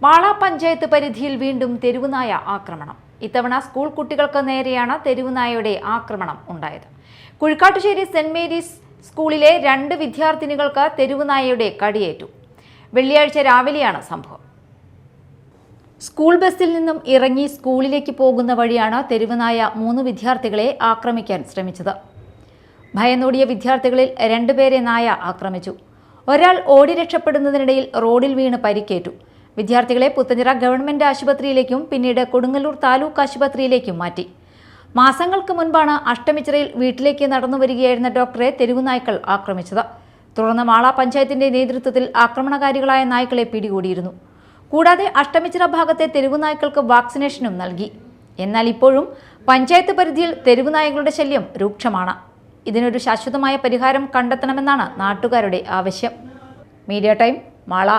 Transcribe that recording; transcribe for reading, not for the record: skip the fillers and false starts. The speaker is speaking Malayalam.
മാള പഞ്ചായത്ത് പരിധിയിൽ വീണ്ടും തെരുവുനായ ആക്രമണം. ഇത്തവണ സ്കൂൾ കുട്ടികൾക്ക് നേരെയാണ് തെരുവുനായയുടെ ആക്രമണം ഉണ്ടായത്. കുഴിക്കാട്ടുശ്ശേരി സെന്റ് മേരീസ് സ്കൂളിലെ 2 വിദ്യാർത്ഥിനികൾക്ക് തെരുവുനായയുടെ കടിയേറ്റു. വെള്ളിയാഴ്ച രാവിലെയാണ് സംഭവം. സ്കൂൾ ബസ്സിൽ നിന്നും ഇറങ്ങി സ്കൂളിലേക്ക് പോകുന്ന വഴിയാണ് തെരുവുനായ 3 വിദ്യാർത്ഥികളെ ആക്രമിക്കാൻ ശ്രമിച്ചത്. ഭയന്നോടിയ വിദ്യാർത്ഥികളിൽ 2 പേരെ നായ ആക്രമിച്ചു. ഒരാൾ ഓടി രക്ഷപ്പെടുന്നതിനിടയിൽ റോഡിൽ വീണ് പരിക്കേറ്റു. വിദ്യാർത്ഥികളെ പുത്തഞ്ചിറ ഗവൺമെന്റ് ആശുപത്രിയിലേക്കും പിന്നീട് കൊടുങ്ങല്ലൂർ താലൂക്ക് ആശുപത്രിയിലേക്കും മാറ്റി. മാസങ്ങൾക്ക് മുൻപാണ് അഷ്ടമിച്ചിറയിൽ വീട്ടിലേക്ക് നടന്നു വരികയായിരുന്ന ഡോക്ടറെ തെരുവുനായ്ക്കൾ ആക്രമിച്ചത്. തുടർന്ന് മാള പഞ്ചായത്തിന്റെ നേതൃത്വത്തിൽ ആക്രമണകാരികളായ നായ്ക്കളെ പിടികൂടിയിരുന്നു. കൂടാതെ അഷ്ടമിച്ചിറ ഭാഗത്തെ തെരുവുനായ്ക്കൾക്ക് വാക്സിനേഷനും നൽകി. എന്നാൽ ഇപ്പോഴും പഞ്ചായത്ത് പരിധിയിൽ തെരുവുനായ്ക്കളുടെ ശല്യം രൂക്ഷമാണ്. ഇതിനൊരു ശാശ്വതമായ പരിഹാരം കണ്ടെത്തണമെന്നാണ് നാട്ടുകാരുടെ ആവശ്യം. Media time, Mala.